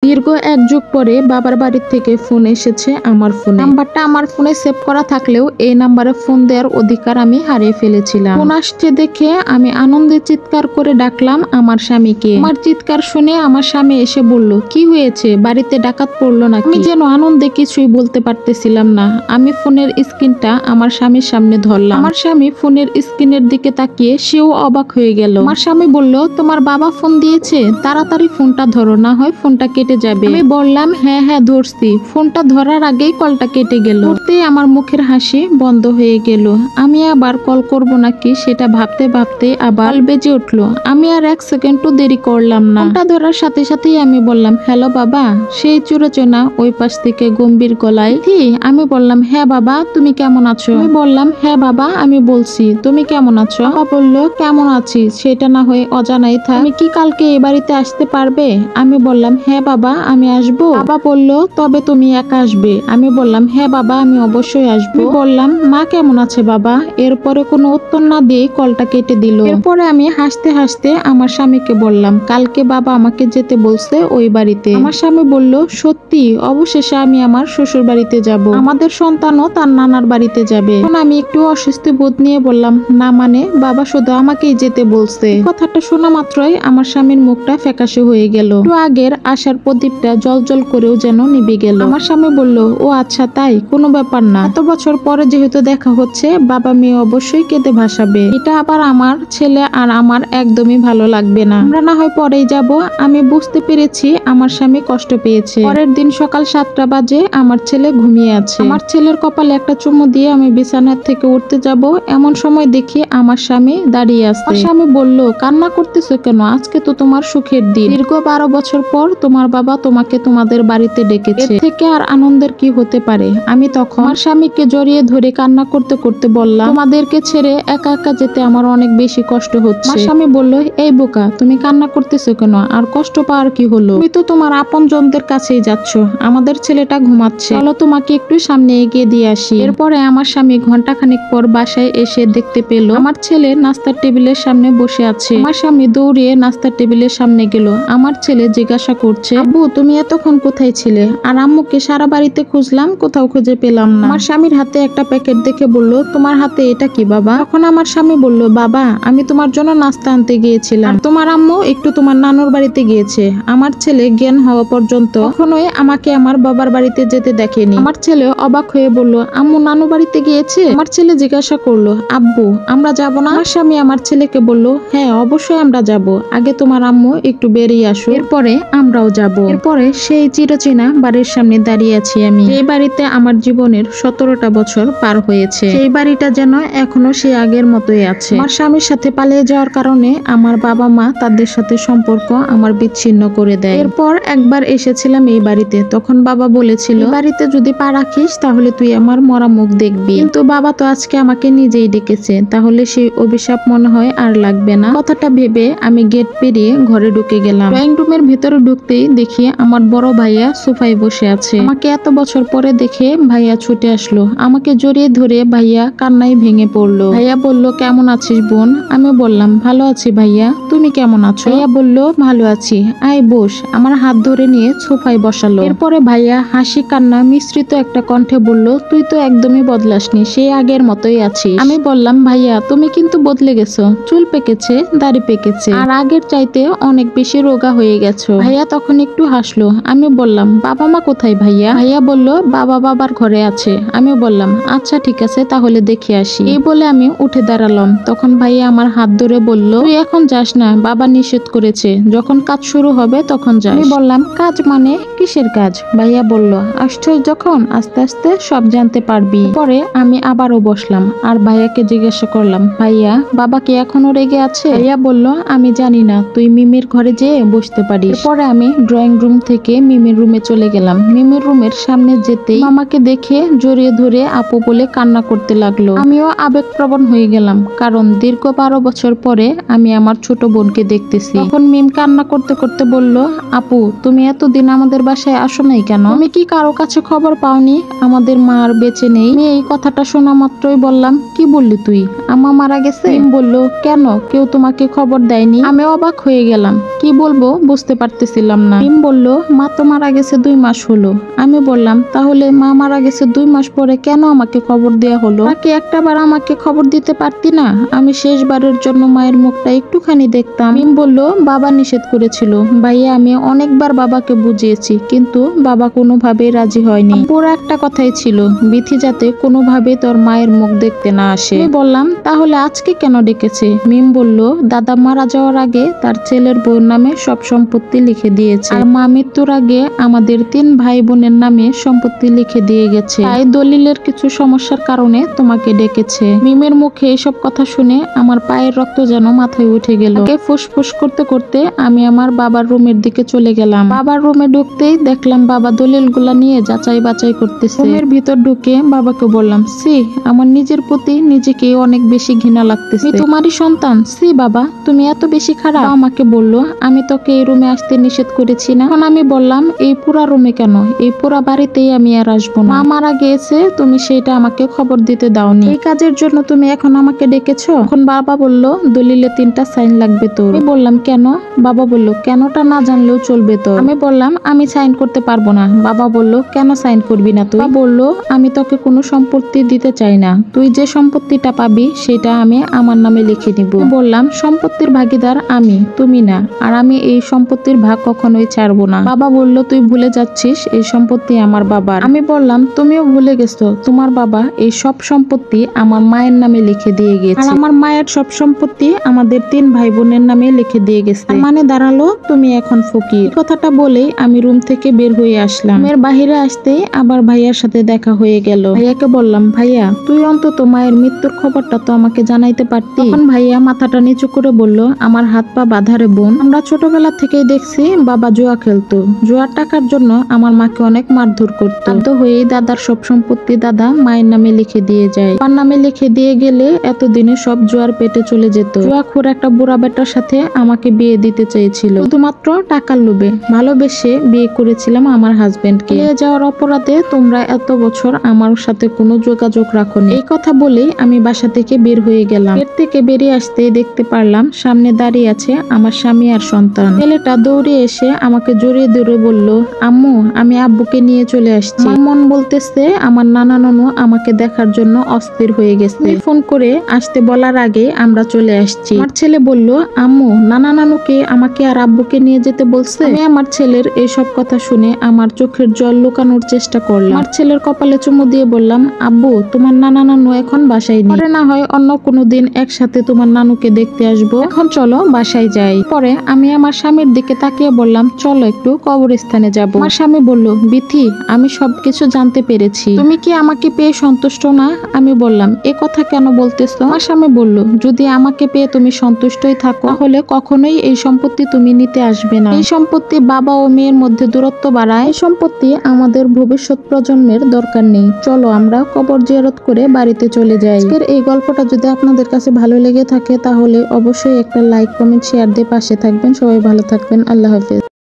দীর্ঘ এক যুগ পরে বাবার বাড়ির থেকে ফোন এসেছে আমার ফোনে। নাম্বারটা আমার ফোনে সেভ করা থাকলেও এই নাম্বারে ফোন দেওয়ার অধিকার আমি হারিয়ে ফেলেছিলাম। ফোন আসছে দেখে আমি আনন্দে চিৎকার করে ডাকলাম আমার স্বামীকে। আমার চিৎকার শুনে আমার স্বামী এসে বলল, কি হয়েছে, বাড়িতে ডাকাত পড়লো নাকি? আমি যেন আনন্দে কিছুই বলতে পারতেছিলাম না। আমি ফোনের স্ক্রিনটা আমার স্বামীর সামনে ধরলাম। আমার স্বামী ফোনের স্ক্রিনের দিকে তাকিয়ে সেও অবাক হয়ে গেল। আমার স্বামী বলল, তোমার বাবা ফোন দিয়েছে, তাড়াতাড়ি ফোনটা ধরো, না হয় ফোনটা কেটে যাবে। আমি বললাম, হ্যাঁ হ্যাঁ ধরছি। ফোনটা ধরার আগেই কলটা কেটে গেল। আমার মুখের হাসি বন্ধ হয়ে গেল। আমি আবার কল করব নাকি সেটা ভাবতে ভাবতে আবার বেজে উঠলো। আমি আর এক সেকেন্ডও দেরি করলাম না। ফোনটা ধরার সাথে সাথেই আমি বললাম, হ্যালো বাবা। সেই চিরচেনা ওই পাশ থেকে গম্ভীর গলায়, আমি বললাম, হ্যাঁ বাবা, তুমি কেমন আছো? আমি বললাম, হ্যাঁ বাবা, আমি বলছি, তুমি কেমন আছো? বাবা বলল, কেমন আছি সেটা না হয়ে অজানাই থাক, তুমি কি কালকে এ বাড়িতে আসতে পারবে? আমি বললাম, হ্যাঁ বাবা, আমি আসবো। বাবা বলল, তবে তুমি একা আসবে? আমি বললাম, হ্যাঁ বাবা, আমি অবশ্যই আসবো। বললাম, মা কেমন আছে বাবা? এরপরে কোনো উত্তর না দিয়ে কলটা কেটে দিল। এরপরে আমি হাসতে হাসতে আমার স্বামীকে বললাম, কালকে বাবা আমাকে যেতে বলছে ওই বাড়িতে। আমার স্বামী বলল, সত্যি? অবশেষে আমি আমার শ্বশুর বাড়িতে যাব, আমাদের সন্তানও তার নানার বাড়িতে যাবে। এখন আমি একটু অস্বস্তি বোধ নিয়ে বললাম, না মানে বাবা শুধু আমাকেই যেতে বলছে। কথাটা শোনা মাত্রই আমার স্বামীর মুখটা ফ্যাকাশে হয়ে গেল। একটু আগের আশার প্রদীপটা জল করেও যেন নিভে গেল। আমার স্বামী বলল, ও আচ্ছা তাই, কোনো ব্যাপার না। এত বছর পরে যেহেতু দেখা হচ্ছে, বাবা মেয়ে অবশ্যই কেঁদে ভাসাবে। এটা আবার আমার ছেলে আর আমার একদমই ভালো লাগবে না। আমরা না হয় পরেই যাব। আমি বুঝতে পেরেছি আমার স্বামী কষ্ট পেয়েছে। পরের দিন সকাল 7টা বাজে আমার ছেলে ঘুমিয়ে আছে। আমার ছেলের কপালে একটা চুমু দিয়ে আমি বিছানার থেকে উঠতে যাব, এমন সময় দেখি আমার স্বামী দাঁড়িয়ে আছে। আমার স্বামী বলল, কান্না করতেছো কেন? আজকে তো তোমার সুখের দিন। দীর্ঘ 12 বছর পর তোমার বাবা তোমাকে তোমাদের বাড়িতে ডেকেছে, এর থেকে আর আনন্দের কি হতে পারে? আমি তখন আমার স্বামীকে জড়িয়ে ধরে কান্না করতে করতে বললাম, তোমাদেরকে ছেড়ে একা একা যেতে আমার অনেক বেশি কষ্ট হচ্ছে। আমার স্বামী বলল, এই বোকা, তুমি কান্না করতেছো কেন? আর কষ্ট পাওয়ার কি হলো? তুমি তো তোমার আপনজনদের কাছেই যাচ্ছ। আমাদের ছেলেটা ঘুমাচ্ছে, চলো তোমাকে একটু সামনে এগিয়ে দিয়ে আসি। এরপরে আমার স্বামী ঘন্টাখানেক পর বাসায় এসে দেখতে পেল আমার ছেলে নাস্তার টেবিলের সামনে বসে আছে। আমার স্বামী দৌড়িয়ে নাস্তার টেবিলের সামনে গেল। আমার ছেলে জিজ্ঞাসা করছে, আব্বু তুমি এতক্ষণ কোথায় ছিলে? আর আম্মুকে সারা বাড়িতে খুঁজলাম, কোথাও খুঁজে পেলাম না। আমার স্বামীর হাতে একটা প্যাকেট দেখে বলল, তোমার হাতে এটা কি বাবা? তখন আমার স্বামী বলল, বাবা আমি তোমার জন্য নাস্তা আনতে গিয়েছিলাম, তোমার আম্মু একটু তোমার নানুর বাড়িতে গিয়েছে। আমার ছেলে জ্ঞান হওয়া পর্যন্ত কখনোই আমাকে আমার বাবার বাড়িতে যেতে দেখেনি। আমার ছেলে অবাক হয়ে বলল, আম্মু নানু বাড়িতে গিয়েছে? আমার ছেলে জিজ্ঞাসা করলো, আব্বু আমরা যাব না? আমার স্বামী আমার ছেলেকে বলল, হ্যাঁ অবশ্যই আমরা যাব, আগে তোমার আম্মু একটু বেরিয়ে আসো, এরপরে আমরাও যাব। এরপরে সেই চিরচেনা বাড়ির সামনে দাঁড়িয়ে আছি আমি। এই বাড়িতে আমার জীবনের 17টা বছর পার হয়েছে। সেই বাড়িটা যেন এখনো সে আগের মতোই আছে। আমার স্বামীর সাথে পালিয়ে যাওয়ার কারণে আমার বাবা মা তাদের সাথে সম্পর্ক আমার বিচ্ছিন্ন করে দেয়। এরপর একবার এসেছিলাম এই বাড়িতে, তখন বাবা বলেছিল, বাড়িতে যদি পা রাখিস তাহলে তুই আমার মরা মুখ দেখবি। কিন্তু বাবা তো আজকে আমাকে নিজেই ডেকেছে, তাহলে সেই অভিশাপ মনে হয় আর লাগবে না। কথাটা ভেবে আমি গেট পেরিয়ে ঘরে ঢুকে গেলাম। ড্রয়িং রুমের ভিতরে ঢুকতেই দেখি আমার বড় ভাইয়া সোফায় বসে আছে। আমাকে এত বছর পরে দেখে ভাইয়া ছুটে আসলো, আমাকে জড়িয়ে ধরে ভাইয়া কান্নায় ভেঙে পড়লো। ভাইয়া বলল, কেমন আছিস বোন? আমি বললাম, ভালো আছি ভাইয়া, তুমি কেমন আছো? ভাইয়া বলল, ভালো আছি, আয় বস। আমার হাত ধরে নিয়ে সোফায় বসালো। এরপরে ভাইয়া হাসি কান্না মিশ্রিত একটা কণ্ঠে বলল, তুই তো একদমই বদলাসনি, সেই আগের মতোই আছিস। আমি বললাম, ভাইয়া তুমি কিন্তু বদলে গেছো, চুল পেকেছে, দাড়ি পেকেছে, আর আগের চাইতে অনেক বেশি রোগা হয়ে গেছো। ভাইয়া তখন একটু হাসলো। আমি বললাম, বাবা মা কোথায় ভাইয়া? ভাইয়া বলল, বাবা বাবার ঘরে আছে। আমি বললাম, আচ্ছা ঠিক আছে, তাহলে দেখে আসি। এই বলে আমি উঠে দাঁড়ালাম। তখন ভাইয়া আমার হাত ধরে বলল, তুই এখন যাস না, বাবা নিষেধ করেছে, যখন কাজ শুরু হবে তখন যাস। আমি বললাম, কাজ মানে কিসের কাজ? ভাইয়া বলল, আসছিস যখন আস্তে আস্তে সব জানতে পারবি। পরে আমি আবারও বসলাম আর ভাইয়াকে জিজ্ঞাসা করলাম, ভাইয়া বাবা কি এখনো রেগে আছে? ভাইয়া বলল, আমি জানি না, তুই মিমির ঘরে যেয়ে বসতে পারিস। পরে আমি ড্রয়িং রুম থেকে মিমির রুমে চলে গেলাম। মিমির রুমের সামনে যেতেই মামাকে দেখে জড়িয়ে ধরে আপু বলে কান্না করতে লাগলো। আমিও আবেগপ্রবণ হয়ে গেলাম, কারণ দীর্ঘ 12 বছর পরে আমি আমার ছোট বোনকে দেখতেছি। তখন মিম কান্না করতে করতে বলল, আপু তুমি এতদিন আমাদের বাসায় আসো নাই কেন? তুমি কি কারো কাছে খবর পাওনি আমাদের মা আর বেঁচে নেই? আমি এই কথাটা শোনা মাত্রই বললাম, কি বললি তুই? আম্মা মারা গেছে? মিম বলল, কেন, কেউ তোমাকে খবর দেয়নি? আমি অবাক হয়ে গেলাম, কি বলবো বুঝতে পারতেছিলাম না। মিম বলল, মা তো মারা গেছে 2 মাস হলো। আমি বললাম, তাহলে মা মারা গেছে 2 মাস পরে কেন আমাকে খবর দেয়া হলো? তাকে একটাবার আমাকে খবর দিতে পারতি না? আমি শেষবারের জন্য মায়ের মুখটা একটুখানি দেখতাম। মিম বলল, বাবা নিষেধ করেছিল। ভাইয়া, আমি অনেকবার বাবাকে বুঝিয়েছি, কিন্তু বাবা কোনোভাবেই রাজি হয়নি। পুরো একটা কথাই ছিল, বিথি যাতে কোনোভাবে তোর মায়ের মুখ দেখতে না আসে। আমি বললাম, তাহলে আজকে কেন ডেকেছে? মিম বলল, দাদা মারা যাওয়ার আগে তার ছেলের বউর নামে সব সম্পত্তি লিখে দিয়েছে, আর মা মৃত্যুর আগে আমাদের 3 ভাই বোনের নামে সম্পত্তি লিখে দিয়ে গেছে, তাই দলিলের কিছু সমস্যার কারণে তোমাকে ডেকেছে। মিমের মুখে এসব কথা শুনে আমার পায়ের রক্ত যেন মাথায় উঠে গেল। ফুসফুস করতে করতে আমি আমার বাবার রুমের দিকে চলে গেলাম। বাবার রুমে ঢুকতেই দেখলাম বাবা দলিলগুলা নিয়ে যাচাই বাছাই করতেছে। রুমের ভিতর ঢুকে বাবাকে বললাম, সি, আমার নিজের প্রতি নিজেকে অনেক বেশি ঘৃণা লাগতেছে। তোমারই সন্তান, সি বাবা, তুমি এত বেশি খারাপ। আমাকে বলল, আমি তোকে এই রুমে আসতে নিষেধ করেছি না? এখন আমি বললাম, এই পুরা রুমে কেন, এই পুরা বাড়িতেই আমি আর আসবো না। মা মারা গিয়েছে, তুমি সেটা আমাকে খবর দিতে দাওনি, এই কাজের জন্য তুমি এখন আমাকে ডেকেছো? এখন বাবা বলল, দলিলে 3টা সাইন লাগবে তোর। আমি বললাম, কেন? বাবা বলল, কেনটা না জানলেও চলবে তোর। আমি বললাম, আমি সাইন করতে পারবো না। বাবা বলল, কেন সাইন করবি না তুই? বাবা বলল, আমি তোকে কোনো সম্পত্তি দিতে চাই না, তুই যে সম্পত্তিটা পাবি সেটা আমি আমার নামে লিখে নিব। বললাম, সম্পত্তির ভাগীদার আমি, তুমি না, আর আমি এই সম্পত্তির ভাগ কখনোই ছাড়বো না। বাবা বলল, তুই ভুলে যাচ্ছিস, এই সম্পত্তি আমার বাবার। আমি বললাম, তুমিও ভুলে গেছো, তোমার বাবা এই সব সম্পত্তি আমার মায়ের নামে লিখে দিয়ে গেছে, আর আমার মায়ের সব সম্পত্তি আমাদের 3 ভাই বোনের নামে লিখে দিয়ে গেছে। মানে দাঁড়ালো তুমি এখন ফকির। কথাটা বলেই আমি রুম থেকে বের হয়ে আসলাম। রুমের বাহিরে আসতে আবার ভাইয়ার সাথে দেখা হয়ে গেল। ভাইয়াকে বললাম, ভাইয়া, তুই অন্তত মায়ের মৃত্যুর খবরটা তো আমাকে জানাইতে পারতি। তখন ভাইয়া মাথাটা নিচু করে বলল, আমার হাত পা বাঁধা রে বোন, আমরা ছোটবেলা থেকেই দেখছি বাবা জুয়া খেলতো, জুয়ার টাকার জন্য আমার মাকে অনেক মারধর করতো। বাধ্য হয়েই দাদার সব সম্পত্তি দাদা মায়ের নামে লিখে দিয়ে যায়। বাবার নামে লিখে দিয়ে গেলে এতদিনে সব জুয়ার পেটে চলে যেত। জুয়াখোর একটা বুড়া বেটার সাথে আমাকে বিয়ে দিতে চেয়েছিল, শুধুমাত্র টাকার লোভে। ভালোবেসে বিয়ে করেছিলাম আমার হাজবেন্ডকে। বিয়ে যাওয়ার অপরাধে তোমরা এত বছর আমার সাথে কোনো যোগাযোগ রাখোনি। এই কথা বলেই আমি বাসা থেকে বের হয়ে গেলাম। এর থেকে বেরিয়ে আসতে দেখতে পারলাম সামনে দাঁড়িয়ে আছে আমার স্বামী আর সন্তান। ছেলেটা দৌড়ে এসে আমাকে জড়িয়ে ধরে বলল, আম্মু, আমি আব্বুকে নিয়ে চলে আসছি। আমার মন বলতেছে আমার নানা নানু আমাকে দেখার জন্য অস্থির হয়ে গেছে। ফোন করে আসতে বলার আগে আমরা চলে আসছি। আমার ছেলে বলল, আম্মু, নানা নানুকে আমাকে আর আব্বুকে নিয়ে যেতে বলছে। আমি আমার ছেলের এইসব কথা শুনে আমার চোখের জল লুকানোর চেষ্টা করলাম। আমার ছেলের কপালে চুমু দিয়ে বললাম, আব্বু, তোমার নানা নানু এখন বাসায় নেই, পরে না হয় অন্য কোনো দিন একসাথে তোমার নানুকে দেখতে আসবো, এখন চলো বাসায় যাই। পরে আমি আমার স্বামীর দিকে তাকিয়ে বললাম, চলো একটু কবরস্থানে যাব। আমার স্বামী বলল, বিথি, আমি সবকিছু জানতে পেরেছি, তুমি কি আমাকে পেয়ে সন্তুষ্ট না? আমি বললাম, এ কথা কেন বলতেছো? আমার স্বামী বলল, যদি আমাকে পেয়ে তুমি সন্তুষ্টই থাকো, তাহলে কখনোই এই সম্পত্তি তুমি নিতে আসবে না। এই সম্পত্তি বাবা ও মেয়ের মধ্যে দূরত্ব বাড়ায়। এই সম্পত্তি আমাদের ভবিষ্যৎ প্রজন্মের দরকার নেই। চলো আমরা কবর জিয়ারত করে বাড়িতে চলে যাই। আজকের এই গল্পটা যদি আপনাদের কাছে ভালো লেগে থাকে তাহলে অবশ্যই একটা লাইক, কমেন্ট, শেয়ার দিয়ে পাশে থাকবেন। সবাই ভালো থাকবেন। আল্লাহ হাফেজ।